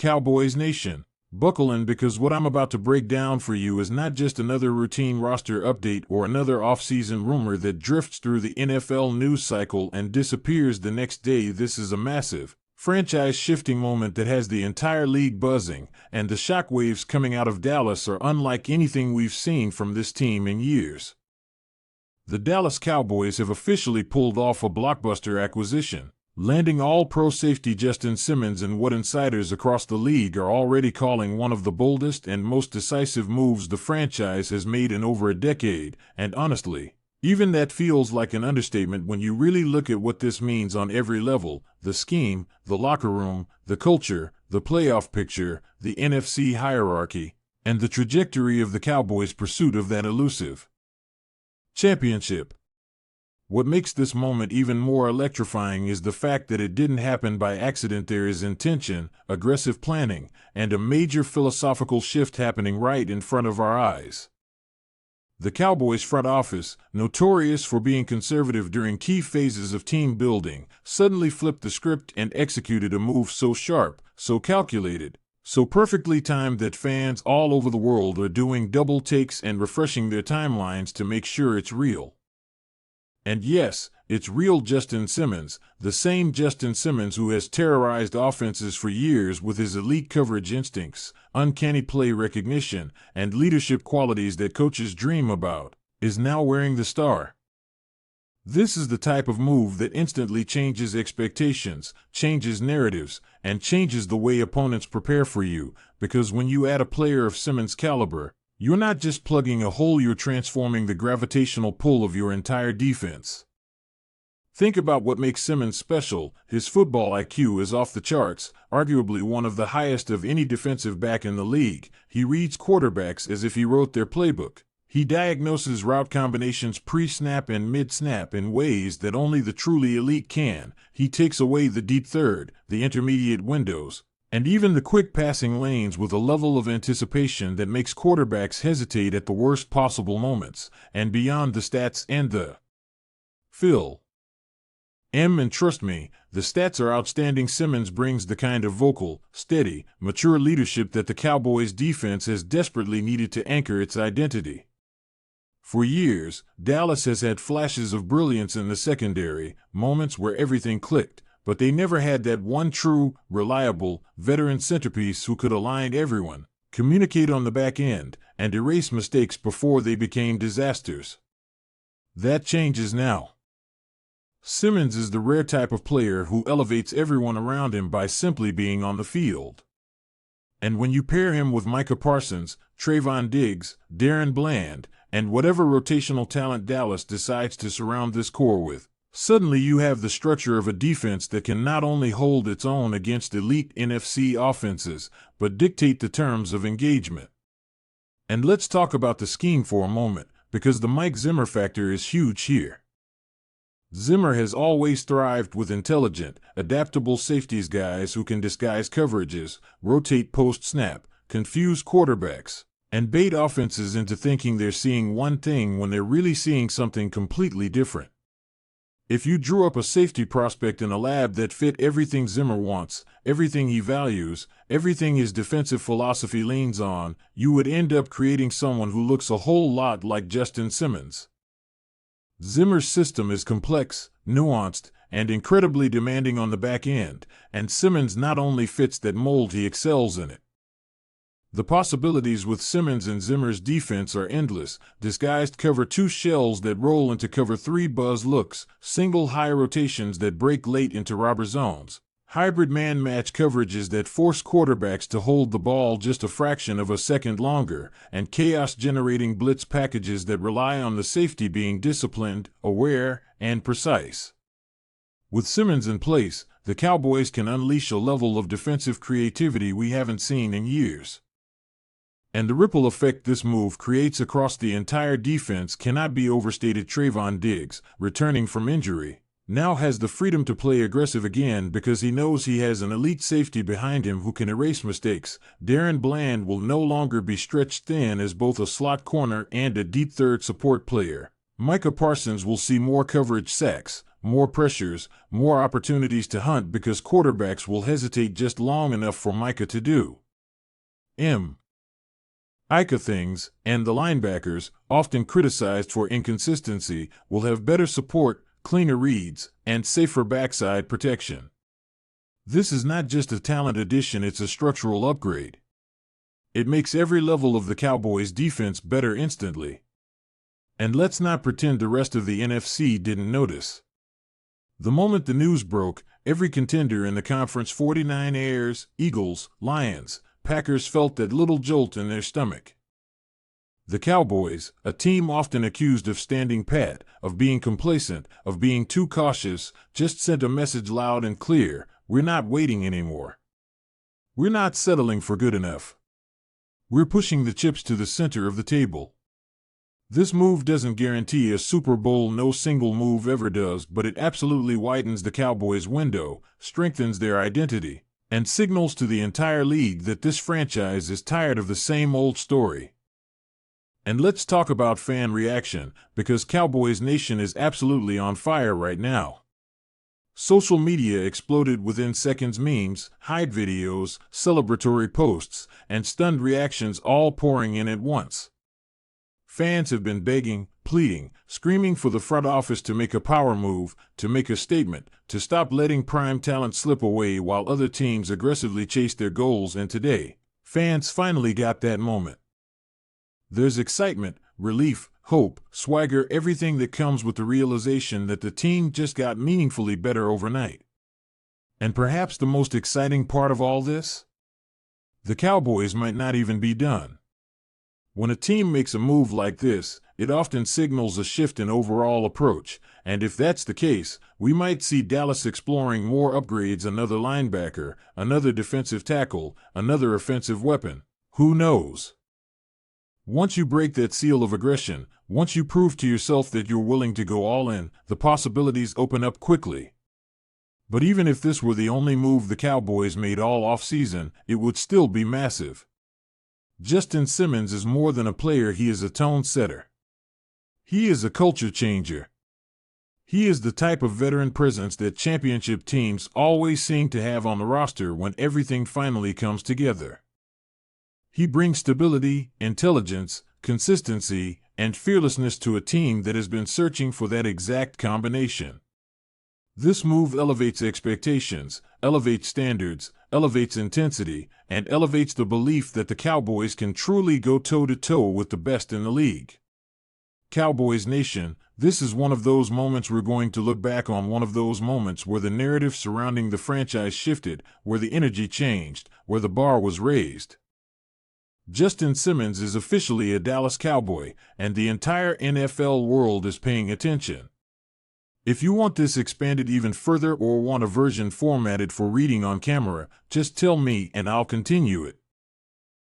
Cowboys Nation, buckle in because what I'm about to break down for you is not just another routine roster update or another off-season rumor that drifts through the NFL news cycle and disappears the next day. This is a massive, franchise-shifting moment that has the entire league buzzing, and the shockwaves coming out of Dallas are unlike anything we've seen from this team in years. The Dallas Cowboys have officially pulled off a blockbuster acquisition, landing All-Pro safety Justin Simmons in what insiders across the league are already calling one of the boldest and most decisive moves the franchise has made in over a decade, and honestly, even that feels like an understatement when you really look at what this means on every level: the scheme, the locker room, the culture, the playoff picture, the NFC hierarchy, and the trajectory of the Cowboys' pursuit of that elusive championship. What makes this moment even more electrifying is the fact that it didn't happen by accident. There is intention, aggressive planning, and a major philosophical shift happening right in front of our eyes. The Cowboys front office, notorious for being conservative during key phases of team building, suddenly flipped the script and executed a move so sharp, so calculated, so perfectly timed that fans all over the world are doing double takes and refreshing their timelines to make sure it's real. And yes, it's real. Justin Simmons, the same Justin Simmons who has terrorized offenses for years with his elite coverage instincts, uncanny play recognition, and leadership qualities that coaches dream about, is now wearing the star. This is the type of move that instantly changes expectations, changes narratives, and changes the way opponents prepare for you, because when you add a player of Simmons' caliber, you're not just plugging a hole, you're transforming the gravitational pull of your entire defense. Think about what makes Simmons special. His football IQ is off the charts, arguably one of the highest of any defensive back in the league. He reads quarterbacks as if he wrote their playbook. He diagnoses route combinations pre-snap and mid-snap in ways that only the truly elite can. He takes away the deep third, the intermediate windows, and even the quick passing lanes with a level of anticipation that makes quarterbacks hesitate at the worst possible moments, and beyond the stats and the feel. And trust me, the stats are outstanding. Simmons brings the kind of vocal, steady, mature leadership that the Cowboys' defense has desperately needed to anchor its identity. For years, Dallas has had flashes of brilliance in the secondary, moments where everything clicked, but they never had that one true, reliable, veteran centerpiece who could align everyone, communicate on the back end, and erase mistakes before they became disasters. That changes now. Simmons is the rare type of player who elevates everyone around him by simply being on the field. And when you pair him with Micah Parsons, Trayvon Diggs, Darren Bland, and whatever rotational talent Dallas decides to surround this core with, suddenly you have the structure of a defense that can not only hold its own against elite NFC offenses, but dictate the terms of engagement. And let's talk about the scheme for a moment, because the Mike Zimmer factor is huge here. Zimmer has always thrived with intelligent, adaptable safeties, guys who can disguise coverages, rotate post-snap, confuse quarterbacks, and bait offenses into thinking they're seeing one thing when they're really seeing something completely different. If you drew up a safety prospect in a lab that fit everything Zimmer wants, everything he values, everything his defensive philosophy leans on, you would end up creating someone who looks a whole lot like Justin Simmons. Zimmer's system is complex, nuanced, and incredibly demanding on the back end, and Simmons not only fits that mold, he excels in it. The possibilities with Simmons and Zimmer's defense are endless: disguised cover 2 shells that roll into cover 3 buzz looks, single high rotations that break late into robber zones, hybrid man-match coverages that force quarterbacks to hold the ball just a fraction of a second longer, and chaos-generating blitz packages that rely on the safety being disciplined, aware, and precise. With Simmons in place, the Cowboys can unleash a level of defensive creativity we haven't seen in years. And the ripple effect this move creates across the entire defense cannot be overstated. Trayvon Diggs, returning from injury, now has the freedom to play aggressive again because he knows he has an elite safety behind him who can erase mistakes. Darren Bland will no longer be stretched thin as both a slot corner and a deep third support player. Micah Parsons will see more coverage sacks, more pressures, more opportunities to hunt because quarterbacks will hesitate just long enough for Micah to do Micah things, and the linebackers, often criticized for inconsistency, will have better support, cleaner reads, and safer backside protection. This is not just a talent addition, it's a structural upgrade. It makes every level of the Cowboys' defense better instantly. And let's not pretend the rest of the NFC didn't notice. The moment the news broke, every contender in the conference, 49ers, Eagles, Lions, Packers, felt that little jolt in their stomach. The Cowboys, a team often accused of standing pat, of being complacent, of being too cautious, just sent a message loud and clear: we're not waiting anymore. We're not settling for good enough. We're pushing the chips to the center of the table. This move doesn't guarantee a Super Bowl, no single move ever does, but it absolutely widens the Cowboys' window, strengthens their identity, and signals to the entire league that this franchise is tired of the same old story. And let's talk about fan reaction, because Cowboys Nation is absolutely on fire right now. Social media exploded within seconds: memes, hide videos, celebratory posts, and stunned reactions all pouring in at once. Fans have been begging, pleading, screaming for the front office to make a power move, to make a statement, to stop letting prime talent slip away while other teams aggressively chase their goals, and today, fans finally got that moment. There's excitement, relief, hope, swagger, everything that comes with the realization that the team just got meaningfully better overnight. And perhaps the most exciting part of all this? The Cowboys might not even be done. When a team makes a move like this, it often signals a shift in overall approach, and if that's the case, we might see Dallas exploring more upgrades: another linebacker, another defensive tackle, another offensive weapon. Who knows? Once you break that seal of aggression, once you prove to yourself that you're willing to go all in, the possibilities open up quickly. But even if this were the only move the Cowboys made all offseason, it would still be massive. Justin Simmons is more than a player, he is a tone setter. He is a culture changer. He is the type of veteran presence that championship teams always seem to have on the roster when everything finally comes together. He brings stability, intelligence, consistency, and fearlessness to a team that has been searching for that exact combination. This move elevates expectations, elevates standards, elevates intensity, and elevates the belief that the Cowboys can truly go toe-to-toe with the best in the league. Cowboys Nation, this is one of those moments we're going to look back on, one of those moments where the narrative surrounding the franchise shifted, where the energy changed, where the bar was raised. Justin Simmons is officially a Dallas Cowboy, and the entire NFL world is paying attention. If you want this expanded even further or want a version formatted for reading on camera, just tell me and I'll continue it.